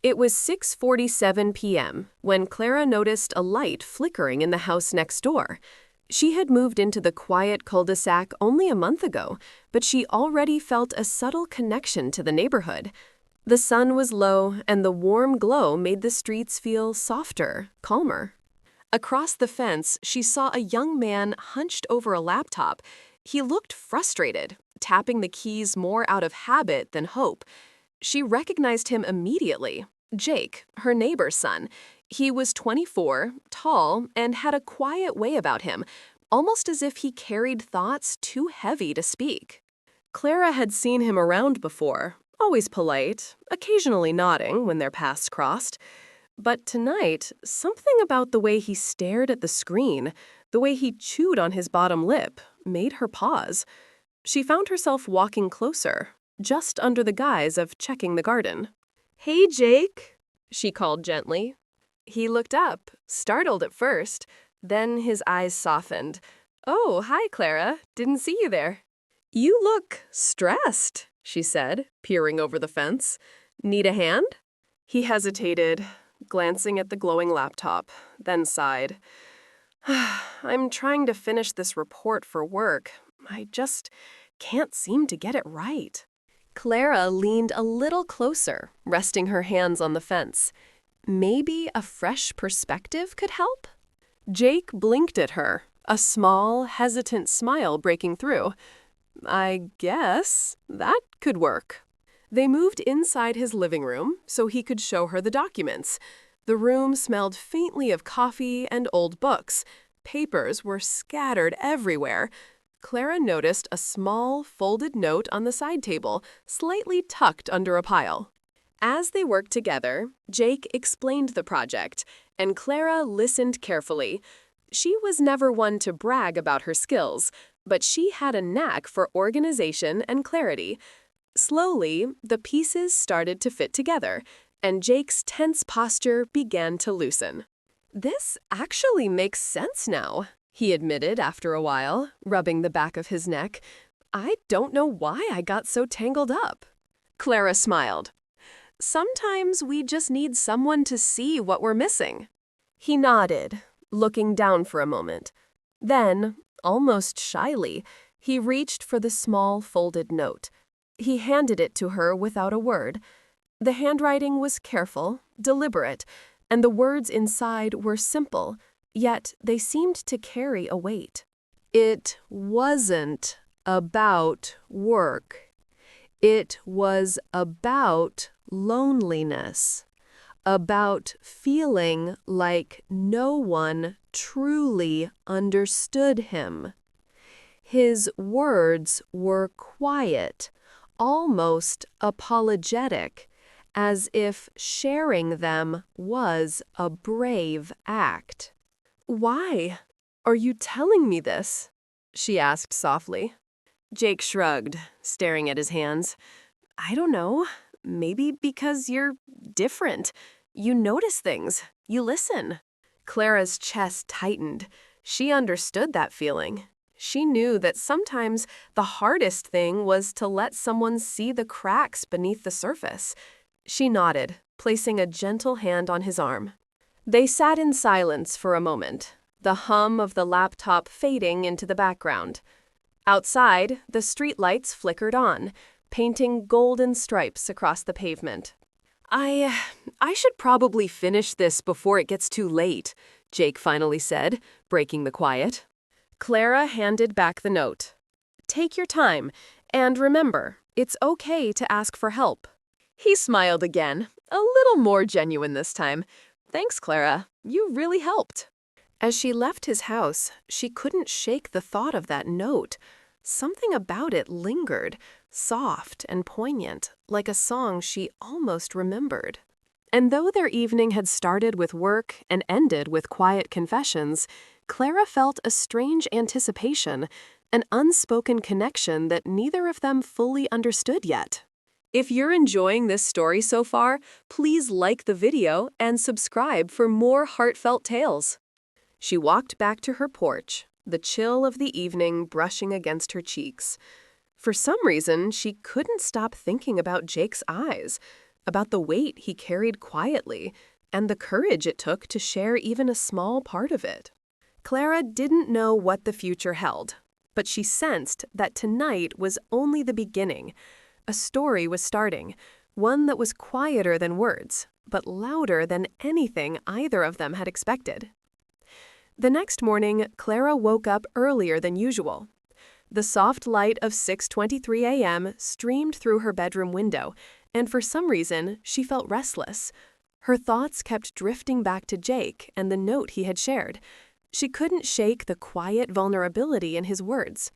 It was 6:47 p.m. when Clara noticed a light flickering in the house next door. She had moved into the quiet cul-de-sac only a month ago, but she already felt a subtle connection to the neighborhood. The sun was low, and the warm glow made the streets feel softer, calmer. Across the fence, she saw a young man hunched over a laptop. He looked frustrated, tapping the keys more out of habit than hope. She recognized him immediately. Jake, her neighbor's son. He was 24, tall, and had a quiet way about him, almost as if he carried thoughts too heavy to speak. Clara had seen him around before, always polite, occasionally nodding when their paths crossed. But tonight, something about the way he stared at the screen, the way he chewed on his bottom lip, made her pause. She found herself walking closer, just under the guise of checking the garden. "Hey, Jake," she called gently. He looked up, startled at first. Then his eyes softened. "Oh, hi, Clara. Didn't see you there." "You look stressed," she said, peering over the fence. "Need a hand?" He hesitated, glancing at the glowing laptop, then sighed. "I'm trying to finish this report for work. I just can't seem to get it right." Clara leaned a little closer, resting her hands on the fence. Maybe a fresh perspective could help? Jake blinked at her, a small, hesitant smile breaking through. "I guess that could work." They moved inside his living room so he could show her the documents. The room smelled faintly of coffee and old books. Papers were scattered everywhere. Clara noticed a small, folded note on the side table, slightly tucked under a pile. As they worked together, Jake explained the project, and Clara listened carefully. She was never one to brag about her skills, but she had a knack for organization and clarity. Slowly, the pieces started to fit together, and Jake's tense posture began to loosen. "This actually makes sense now," he admitted after a while, rubbing the back of his neck. "I don't know why I got so tangled up." Clara smiled. "Sometimes we just need someone to see what we're missing." He nodded, looking down for a moment. Then, almost shyly, he reached for the small folded note. He handed it to her without a word. The handwriting was careful, deliberate, and the words inside were simple, yet they seemed to carry a weight. It wasn't about work. It was about loneliness, about feeling like no one truly understood him. His words were quiet, almost apologetic, as if sharing them was a brave act. "Why are you telling me this?" she asked softly. Jake shrugged, staring at his hands. "I don't know. Maybe because you're different. You notice things. You listen." Clara's chest tightened. She understood that feeling. She knew that sometimes the hardest thing was to let someone see the cracks beneath the surface. She nodded, placing a gentle hand on his arm. They sat in silence for a moment, the hum of the laptop fading into the background. Outside, the streetlights flickered on, painting golden stripes across the pavement. I should probably finish this before it gets too late," Jake finally said, breaking the quiet. Clara handed back the note. "Take your time, and remember, it's okay to ask for help." He smiled again, a little more genuine this time. "Thanks, Clara. You really helped." As she left his house, she couldn't shake the thought of that note. Something about it lingered, soft and poignant, like a song she almost remembered. And though their evening had started with work and ended with quiet confessions, Clara felt a strange anticipation, an unspoken connection that neither of them fully understood yet. If you're enjoying this story so far, please like the video and subscribe for more heartfelt tales. She walked back to her porch, the chill of the evening brushing against her cheeks. For some reason, she couldn't stop thinking about Jake's eyes. about the weight he carried quietly, and the courage it took to share even a small part of it. Clara didn't know what the future held, but she sensed that tonight was only the beginning. A story was starting, one that was quieter than words, but louder than anything either of them had expected. The next morning, Clara woke up earlier than usual. The soft light of 6:23 a.m. streamed through her bedroom window, and for some reason, she felt restless. Her thoughts kept drifting back to Jake and the note he had shared. She couldn't shake the quiet vulnerability in his words.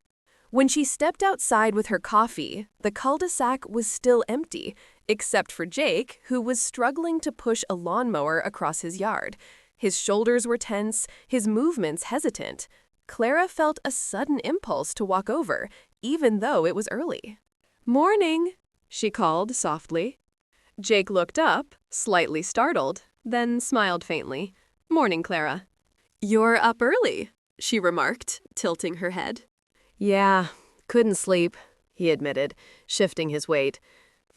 When she stepped outside with her coffee, the cul-de-sac was still empty, except for Jake, who was struggling to push a lawnmower across his yard. His shoulders were tense, his movements hesitant. Clara felt a sudden impulse to walk over, even though it was early. "Morning," she called softly. Jake looked up, slightly startled, then smiled faintly. "Morning, Clara." "You're up early," she remarked, tilting her head. "Yeah, couldn't sleep," he admitted, shifting his weight.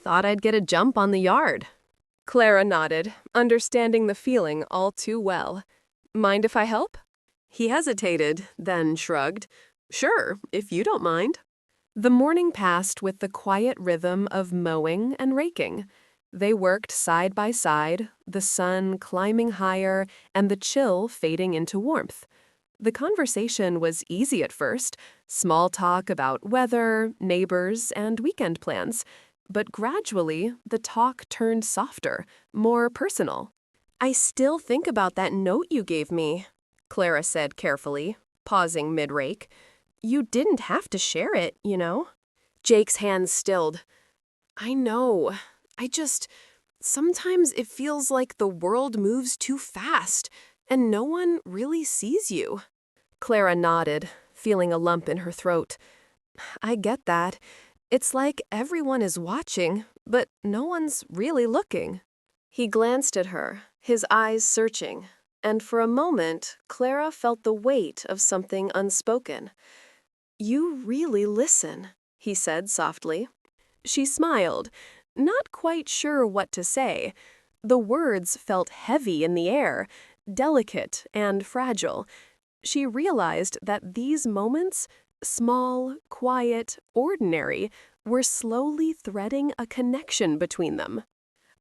"Thought I'd get a jump on the yard." Clara nodded, understanding the feeling all too well. "Mind if I help?" He hesitated, then shrugged. "Sure, if you don't mind." The morning passed with the quiet rhythm of mowing and raking. They worked side by side, the sun climbing higher and the chill fading into warmth. The conversation was easy at first, small talk about weather, neighbors, and weekend plans. But gradually, the talk turned softer, more personal. "I still think about that note you gave me," Clara said carefully, pausing mid-rake. "You didn't have to share it, you know." Jake's hands stilled. "I know. Sometimes it feels like the world moves too fast, and no one really sees you." Clara nodded, feeling a lump in her throat. "I get that. It's like everyone is watching, but no one's really looking." He glanced at her, his eyes searching, and for a moment, Clara felt the weight of something unspoken. "You really listen," he said softly. She smiled, not quite sure what to say. The words felt heavy in the air, delicate and fragile. She realized that these moments, small, quiet, ordinary, were slowly threading a connection between them.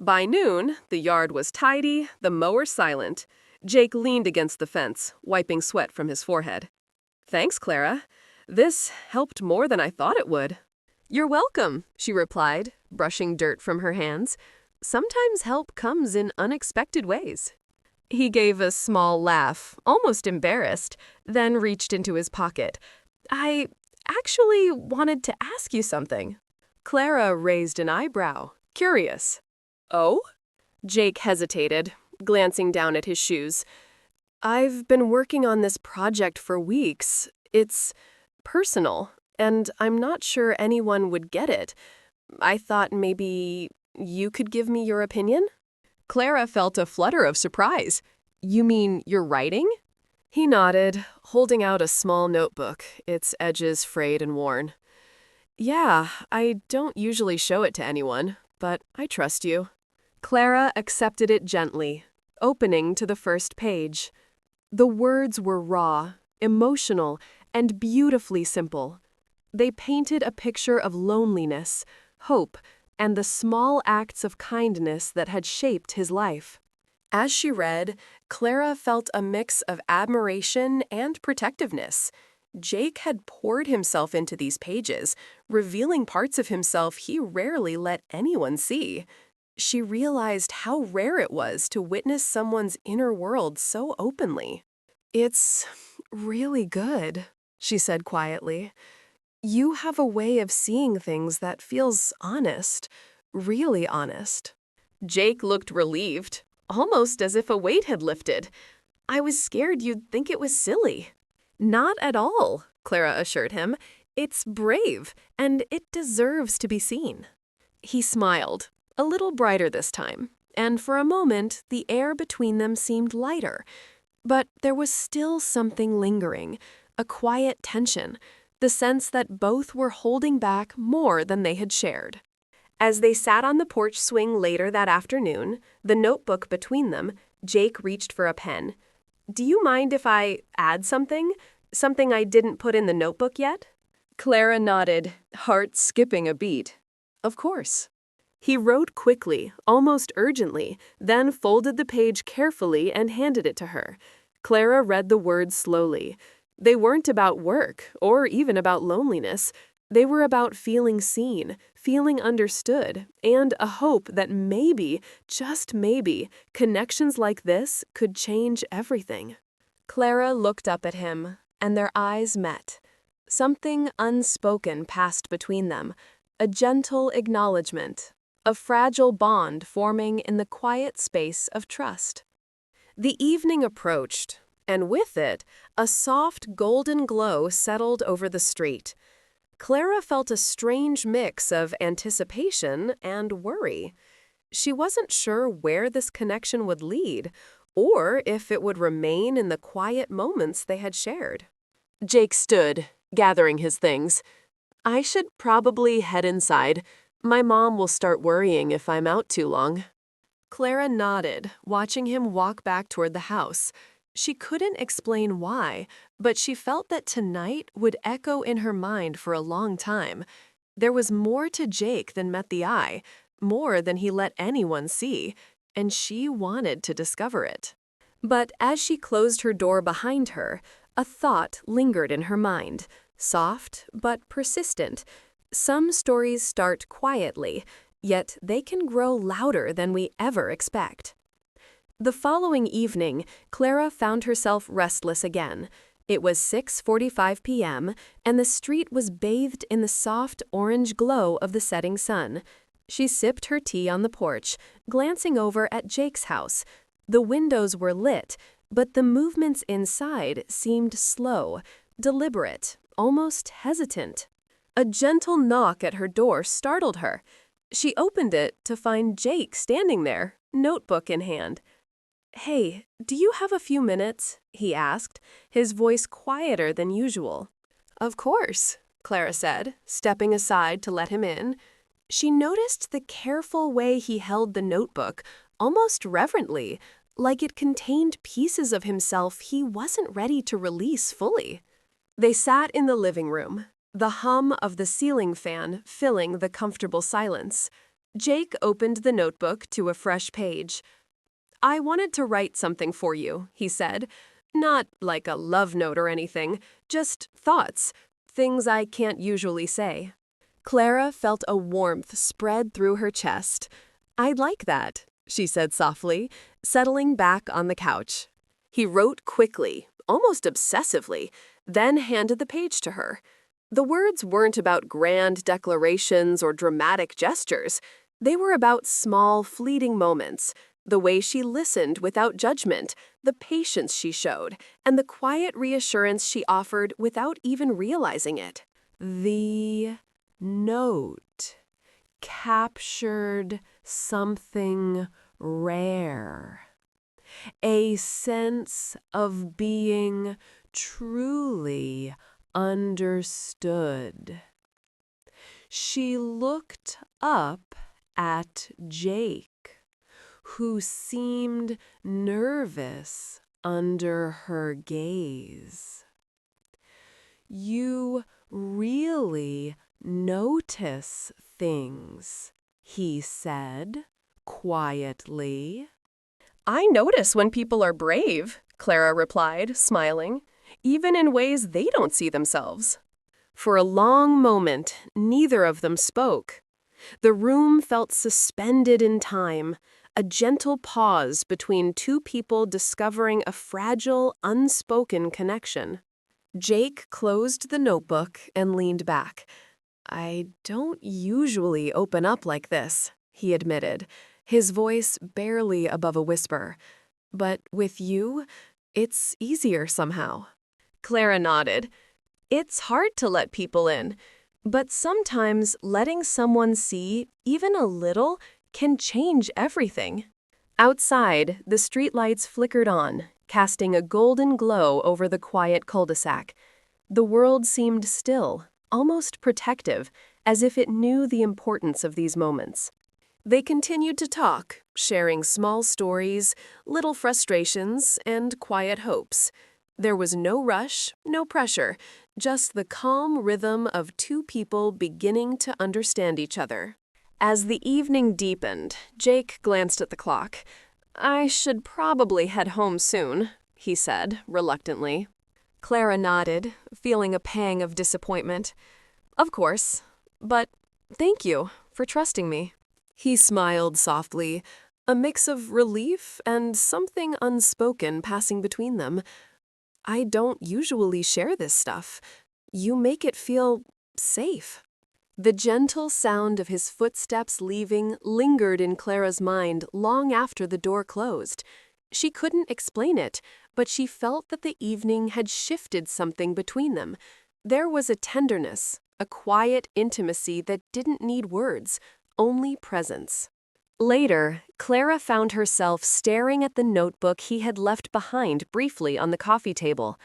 By noon, the yard was tidy, the mower silent. Jake leaned against the fence, wiping sweat from his forehead. "Thanks, Clara. This helped more than I thought it would." "You're welcome," she replied, brushing dirt from her hands. "Sometimes help comes in unexpected ways." He gave a small laugh, almost embarrassed, then reached into his pocket. "I actually wanted to ask you something." Clara raised an eyebrow, curious. "Oh?" Jake hesitated, glancing down at his shoes. "I've been working on this project for weeks. It's personal, and I'm not sure anyone would get it. I thought maybe you could give me your opinion?" Clara felt a flutter of surprise. "You mean you're writing?" He nodded, holding out a small notebook, its edges frayed and worn. "Yeah, I don't usually show it to anyone, but I trust you." Clara accepted it gently, opening to the first page. The words were raw, emotional, and beautifully simple. They painted a picture of loneliness, hope, and the small acts of kindness that had shaped his life. As she read, Clara felt a mix of admiration and protectiveness. Jake had poured himself into these pages, revealing parts of himself he rarely let anyone see. She realized how rare it was to witness someone's inner world so openly. "It's really good," she said quietly. "You have a way of seeing things that feels honest, really honest." Jake looked relieved, almost as if a weight had lifted. "I was scared you'd think it was silly." "Not at all," Clara assured him. "It's brave, and it deserves to be seen." He smiled, a little brighter this time, and for a moment the air between them seemed lighter. But there was still something lingering, a quiet tension, the sense that both were holding back more than they had shared. As they sat on the porch swing later that afternoon, the notebook between them, Jake reached for a pen. "Do you mind if I add something? Something I didn't put in the notebook yet?" Clara nodded, heart skipping a beat. "Of course." He wrote quickly, almost urgently, then folded the page carefully and handed it to her. Clara read the words slowly. They weren't about work, or even about loneliness. They were about feeling seen, feeling understood, and a hope that maybe, just maybe, connections like this could change everything. Clara looked up at him, and their eyes met. Something unspoken passed between them, a gentle acknowledgement, a fragile bond forming in the quiet space of trust. The evening approached, and with it, a soft golden glow settled over the street. Clara felt a strange mix of anticipation and worry. She wasn't sure where this connection would lead, or if it would remain in the quiet moments they had shared. Jake stood, gathering his things. "I should probably head inside. My mom will start worrying if I'm out too long." Clara nodded, watching him walk back toward the house. She couldn't explain why, but she felt that tonight would echo in her mind for a long time. There was more to Jake than met the eye, more than he let anyone see, and she wanted to discover it. But as she closed her door behind her, a thought lingered in her mind, soft but persistent. Some stories start quietly, yet they can grow louder than we ever expect. The following evening, Clara found herself restless again. It was 6:45 p.m., and the street was bathed in the soft orange glow of the setting sun. She sipped her tea on the porch, glancing over at Jake's house. The windows were lit, but the movements inside seemed slow, deliberate, almost hesitant. A gentle knock at her door startled her. She opened it to find Jake standing there, notebook in hand. "Hey, do you have a few minutes?" he asked, his voice quieter than usual. "Of course," Clara said, stepping aside to let him in. She noticed the careful way he held the notebook, almost reverently, like it contained pieces of himself he wasn't ready to release fully. They sat in the living room, the hum of the ceiling fan filling the comfortable silence. Jake opened the notebook to a fresh page. "I wanted to write something for you," he said. "Not like a love note or anything, just thoughts, things I can't usually say." Clara felt a warmth spread through her chest. "I'd like that," she said softly, settling back on the couch. He wrote quickly, almost obsessively, then handed the page to her. The words weren't about grand declarations or dramatic gestures. They were about small, fleeting moments, the way she listened without judgment, the patience she showed, and the quiet reassurance she offered without even realizing it. The note captured something rare. A sense of being truly understood. She looked up at Jake, who seemed nervous under her gaze. "You really notice things," he said, quietly. "I notice when people are brave," Clara replied, smiling, "even in ways they don't see themselves." For a long moment, neither of them spoke. The room felt suspended in time, a gentle pause between two people discovering a fragile, unspoken connection. Jake closed the notebook and leaned back. "I don't usually open up like this," he admitted, his voice barely above a whisper. "But with you, it's easier somehow." Clara nodded. "It's hard to let people in, but sometimes letting someone see, even a little, can change everything." Outside, the streetlights flickered on, casting a golden glow over the quiet cul-de-sac. The world seemed still, almost protective, as if it knew the importance of these moments. They continued to talk, sharing small stories, little frustrations, and quiet hopes. There was no rush, no pressure, just the calm rhythm of two people beginning to understand each other. As the evening deepened, Jake glanced at the clock. "I should probably head home soon," he said, reluctantly. Clara nodded, feeling a pang of disappointment. "Of course, but thank you for trusting me." He smiled softly, a mix of relief and something unspoken passing between them. "I don't usually share this stuff. You make it feel safe." The gentle sound of his footsteps leaving lingered in Clara's mind long after the door closed. She couldn't explain it, but she felt that the evening had shifted something between them. There was a tenderness, a quiet intimacy that didn't need words, only presence. Later, Clara found herself staring at the notebook he had left behind briefly on the coffee table.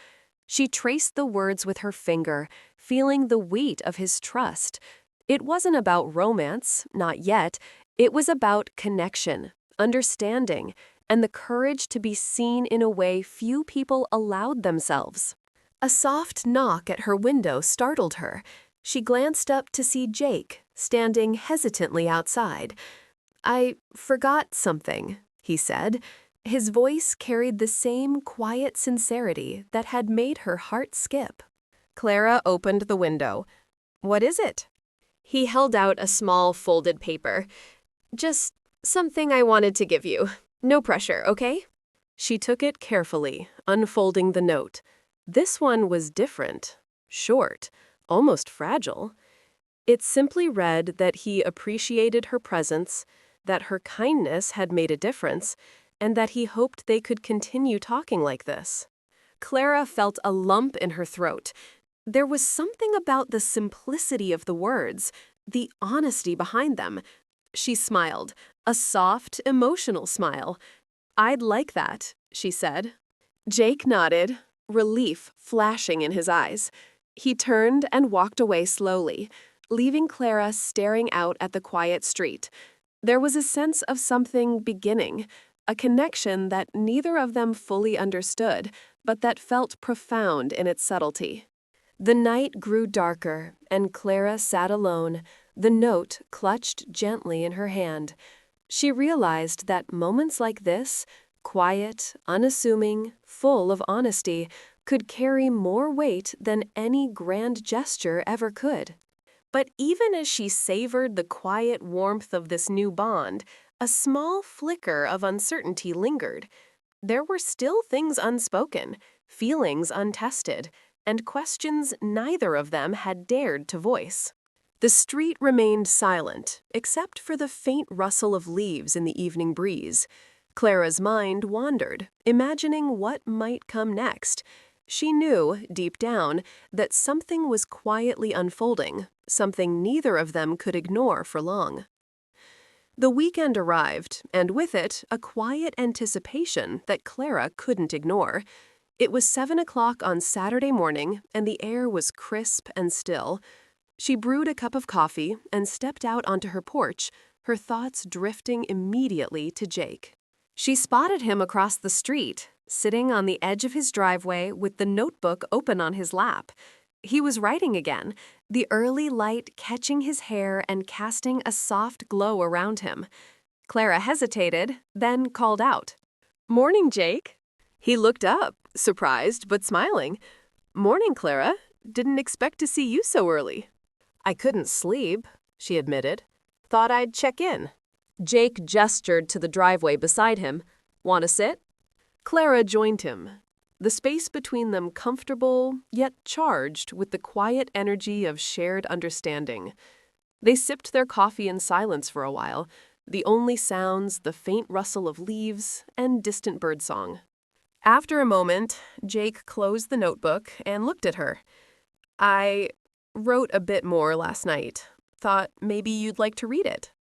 She traced the words with her finger, feeling the weight of his trust. It wasn't about romance, not yet. It was about connection, understanding, and the courage to be seen in a way few people allowed themselves. A soft knock at her window startled her. She glanced up to see Jake, standing hesitantly outside. "I forgot something," he said. His voice carried the same quiet sincerity that had made her heart skip. Clara opened the window. "What is it?" He held out a small folded paper. "Just something I wanted to give you. No pressure, okay?" She took it carefully, unfolding the note. This one was different, short, almost fragile. It simply read that he appreciated her presence, that her kindness had made a difference, and that he hoped they could continue talking like this. Clara felt a lump in her throat. There was something about the simplicity of the words, the honesty behind them. She smiled, a soft, emotional smile. "I'd like that," she said. Jake nodded, relief flashing in his eyes. He turned and walked away slowly, leaving Clara staring out at the quiet street. There was a sense of something beginning, a connection that neither of them fully understood, but that felt profound in its subtlety. The night grew darker, and Clara sat alone, the note clutched gently in her hand. She realized that moments like this, quiet, unassuming, full of honesty, could carry more weight than any grand gesture ever could. But even as she savored the quiet warmth of this new bond, a small flicker of uncertainty lingered. There were still things unspoken, feelings untested, and questions neither of them had dared to voice. The street remained silent, except for the faint rustle of leaves in the evening breeze. Clara's mind wandered, imagining what might come next. She knew, deep down, that something was quietly unfolding, something neither of them could ignore for long. The weekend arrived, and with it, a quiet anticipation that Clara couldn't ignore. It was 7 o'clock on Saturday morning, and the air was crisp and still. She brewed a cup of coffee and stepped out onto her porch, her thoughts drifting immediately to Jake. She spotted him across the street, sitting on the edge of his driveway with the notebook open on his lap. He was writing again, the early light catching his hair and casting a soft glow around him. Clara hesitated, then called out, "Morning, Jake." He looked up, surprised but smiling. "Morning, Clara. Didn't expect to see you so early." "I couldn't sleep," she admitted. "Thought I'd check in." Jake gestured to the driveway beside him. "Want to sit?" Clara joined him, the space between them comfortable, yet charged with the quiet energy of shared understanding. They sipped their coffee in silence for a while, the only sounds the faint rustle of leaves and distant birdsong. After a moment, Jake closed the notebook and looked at her. "I wrote a bit more last night. Thought maybe you'd like to read it."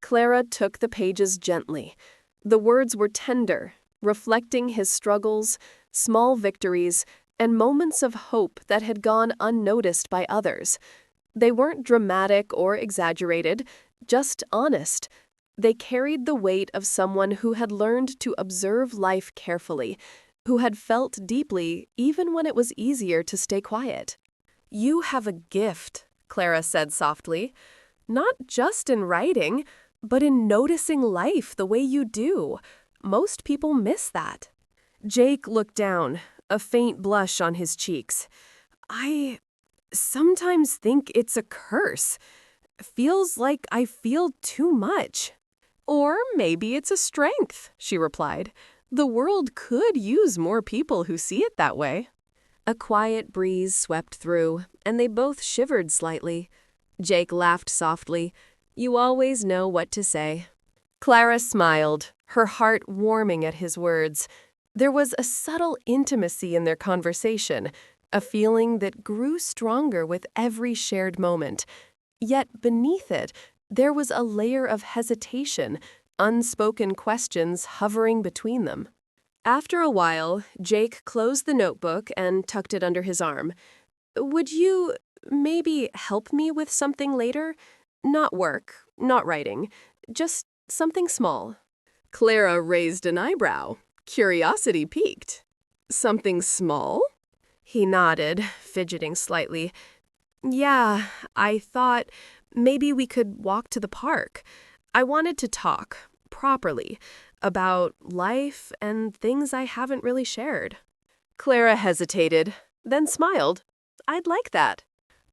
Clara took the pages gently. The words were tender, reflecting his struggles, small victories, and moments of hope that had gone unnoticed by others. They weren't dramatic or exaggerated, just honest. They carried the weight of someone who had learned to observe life carefully, who had felt deeply even when it was easier to stay quiet. "You have a gift," Clara said softly, "not just in writing, but in noticing life the way you do. Most people miss that." Jake looked down, a faint blush on his cheeks. "I sometimes think it's a curse. Feels like I feel too much." "Or maybe it's a strength," she replied. "The world could use more people who see it that way." A quiet breeze swept through, and they both shivered slightly. Jake laughed softly. "You always know what to say." Clara smiled, her heart warming at his words. There was a subtle intimacy in their conversation, a feeling that grew stronger with every shared moment. Yet beneath it, there was a layer of hesitation, unspoken questions hovering between them. After a while, Jake closed the notebook and tucked it under his arm. "Would you maybe help me with something later? Not work, not writing, just something small." Clara raised an eyebrow. Curiosity piqued. "Something small?" He nodded, fidgeting slightly. "Yeah, I thought maybe we could walk to the park. I wanted to talk, properly, about life and things I haven't really shared." Clara hesitated, then smiled. "I'd like that."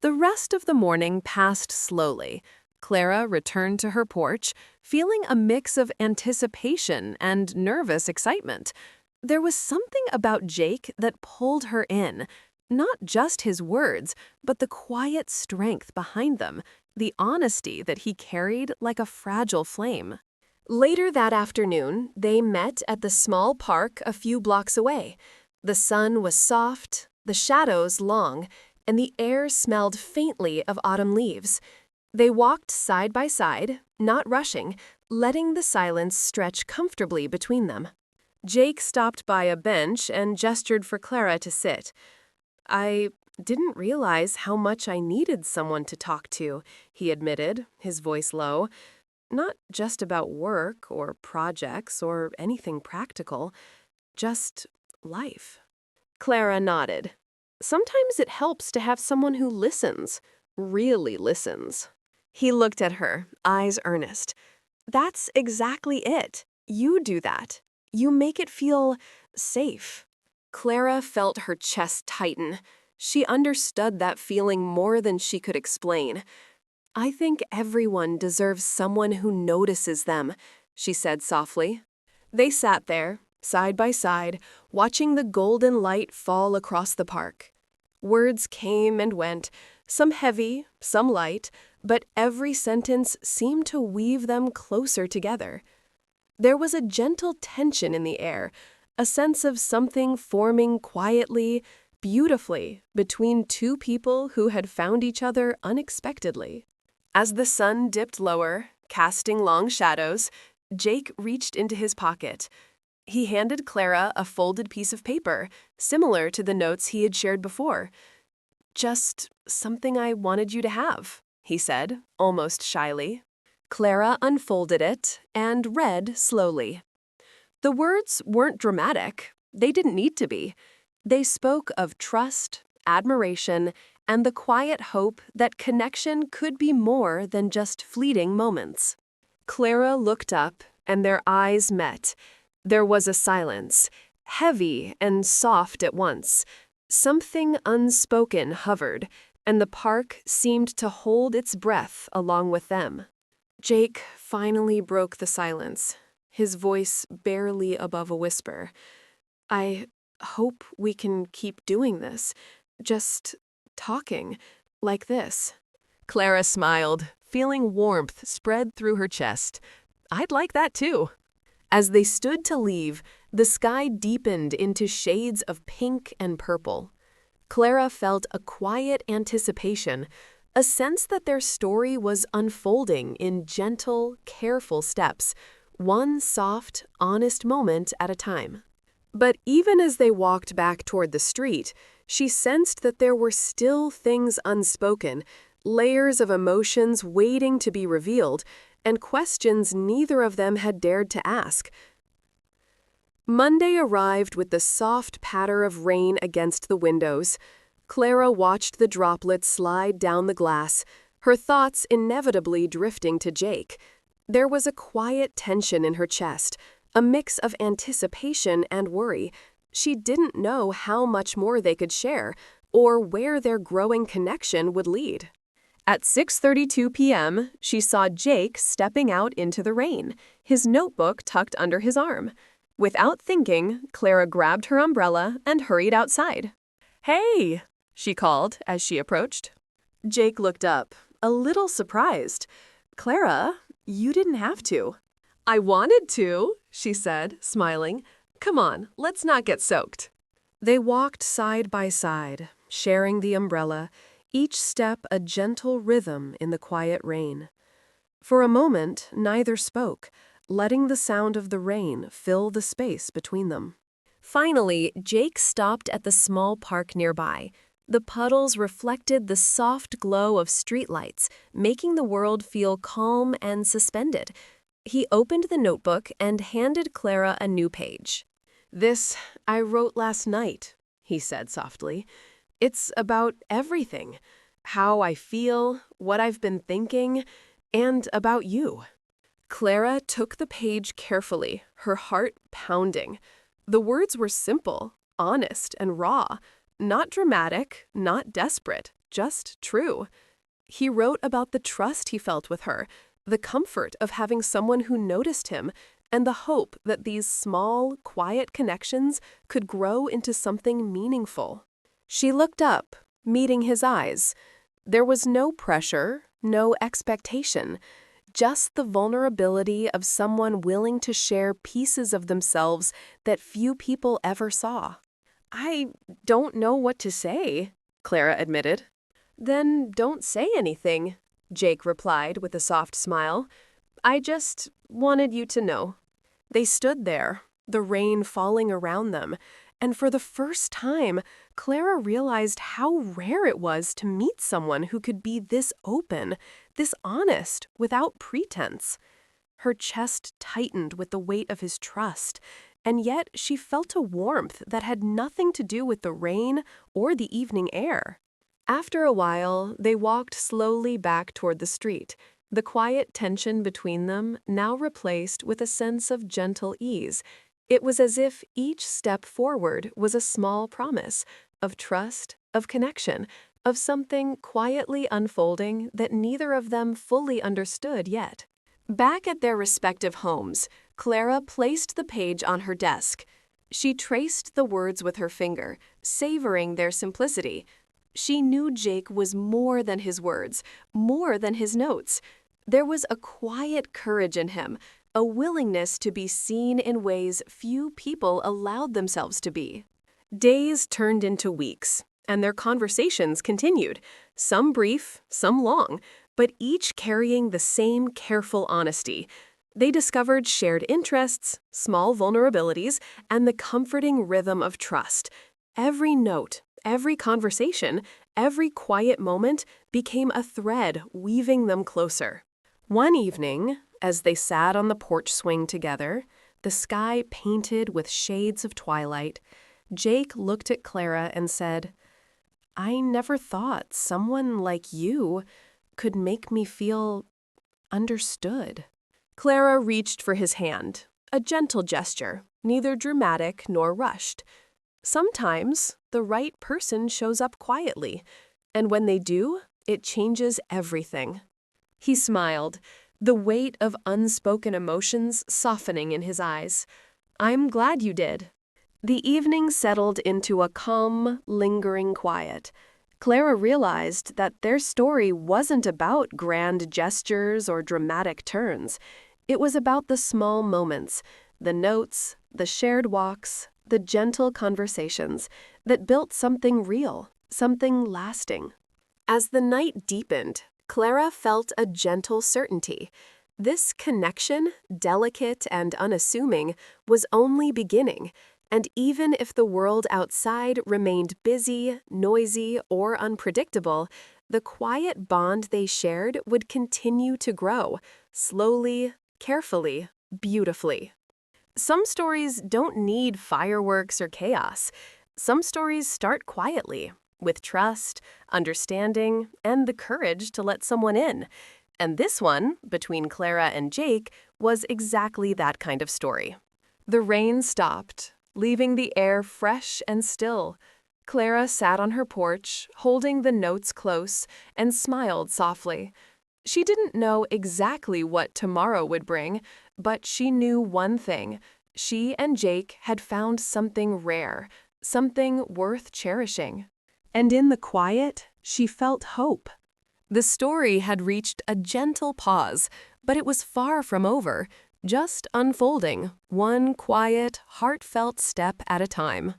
The rest of the morning passed slowly. Clara returned to her porch, feeling a mix of anticipation and nervous excitement. There was something about Jake that pulled her in. Not just his words, but the quiet strength behind them, the honesty that he carried like a fragile flame. Later that afternoon, they met at the small park a few blocks away. The sun was soft, the shadows long, and the air smelled faintly of autumn leaves. They walked side by side, not rushing, letting the silence stretch comfortably between them. Jake stopped by a bench and gestured for Clara to sit. "I didn't realize how much I needed someone to talk to," he admitted, his voice low. "Not just about work or projects or anything practical, just life." Clara nodded. "Sometimes it helps to have someone who listens, really listens." He looked at her, eyes earnest. "That's exactly it. You do that. You make it feel safe." Clara felt her chest tighten. She understood that feeling more than she could explain. "I think everyone deserves someone who notices them," she said softly. They sat there, side by side, watching the golden light fall across the park. Words came and went, some heavy, some light, but every sentence seemed to weave them closer together. There was a gentle tension in the air, a sense of something forming quietly, beautifully, between two people who had found each other unexpectedly. As the sun dipped lower, casting long shadows, Jake reached into his pocket. He handed Clara a folded piece of paper, similar to the notes he had shared before. "Just something I wanted you to have," he said, almost shyly. Clara unfolded it and read slowly. The words weren't dramatic. They didn't need to be. They spoke of trust, admiration, and the quiet hope that connection could be more than just fleeting moments. Clara looked up, and their eyes met. There was a silence, heavy and soft at once. Something unspoken hovered, and the park seemed to hold its breath along with them. Jake finally broke the silence, his voice barely above a whisper. "I hope we can keep doing this, just talking, like this." Clara smiled, feeling warmth spread through her chest. "I'd like that too." As they stood to leave, the sky deepened into shades of pink and purple. Clara felt a quiet anticipation, a sense that their story was unfolding in gentle, careful steps, one soft, honest moment at a time. But even as they walked back toward the street, she sensed that there were still things unspoken, layers of emotions waiting to be revealed, and questions neither of them had dared to ask. Monday arrived with the soft patter of rain against the windows. Clara watched the droplets slide down the glass, her thoughts inevitably drifting to Jake. There was a quiet tension in her chest, a mix of anticipation and worry. She didn't know how much more they could share, or where their growing connection would lead. At 6:32 p.m., she saw Jake stepping out into the rain, his notebook tucked under his arm. Without thinking, Clara grabbed her umbrella and hurried outside. "Hey!" she called as she approached. Jake looked up, a little surprised. "Clara, you didn't have to." "I wanted to," she said, smiling. "Come on, let's not get soaked." They walked side by side, sharing the umbrella, each step a gentle rhythm in the quiet rain. For a moment, neither spoke, letting the sound of the rain fill the space between them. Finally, Jake stopped at the small park nearby. The puddles reflected the soft glow of streetlights, making the world feel calm and suspended. He opened the notebook and handed Clara a new page. "This I wrote last night," he said softly. "It's about everything. How I feel, what I've been thinking, and about you." Clara took the page carefully, her heart pounding. The words were simple, honest, and raw. Not dramatic, not desperate, just true. He wrote about the trust he felt with her, the comfort of having someone who noticed him, and the hope that these small, quiet connections could grow into something meaningful. She looked up, meeting his eyes. There was no pressure, no expectation, just the vulnerability of someone willing to share pieces of themselves that few people ever saw. "I don't know what to say," Clara admitted. "Then don't say anything," Jake replied with a soft smile. "I just wanted you to know." They stood there, the rain falling around them, and for the first time, Clara realized how rare it was to meet someone who could be this open, this honest, without pretense. Her chest tightened with the weight of his trust, and yet she felt a warmth that had nothing to do with the rain or the evening air. After a while, they walked slowly back toward the street, the quiet tension between them now replaced with a sense of gentle ease. It was as if each step forward was a small promise of trust, of connection, of something quietly unfolding that neither of them fully understood yet. Back at their respective homes, Clara placed the page on her desk. She traced the words with her finger, savoring their simplicity. She knew Jake was more than his words, more than his notes. There was a quiet courage in him, a willingness to be seen in ways few people allowed themselves to be. Days turned into weeks, and their conversations continued, some brief, some long, but each carrying the same careful honesty. They discovered shared interests, small vulnerabilities, and the comforting rhythm of trust. Every note, every conversation, every quiet moment became a thread weaving them closer. One evening, as they sat on the porch swing together, the sky painted with shades of twilight, Jake looked at Clara and said, "I never thought someone like you could make me feel understood." Clara reached for his hand, a gentle gesture, neither dramatic nor rushed. Sometimes the right person shows up quietly, and when they do, it changes everything. He smiled, the weight of unspoken emotions softening in his eyes. "I'm glad you did." The evening settled into a calm, lingering quiet. Clara realized that their story wasn't about grand gestures or dramatic turns. It was about the small moments, the notes, the shared walks, the gentle conversations that built something real, something lasting. As the night deepened, Clara felt a gentle certainty. This connection, delicate and unassuming, was only beginning. And even if the world outside remained busy, noisy, or unpredictable, the quiet bond they shared would continue to grow, slowly, carefully, beautifully. Some stories don't need fireworks or chaos. Some stories start quietly, with trust, understanding, and the courage to let someone in. And this one, between Clara and Jake, was exactly that kind of story. The rain stopped, leaving the air fresh and still. Clara sat on her porch, holding the notes close, and smiled softly. She didn't know exactly what tomorrow would bring, but she knew one thing. She and Jake had found something rare, something worth cherishing. And in the quiet, she felt hope. The story had reached a gentle pause, but it was far from over, just unfolding, one quiet, heartfelt step at a time.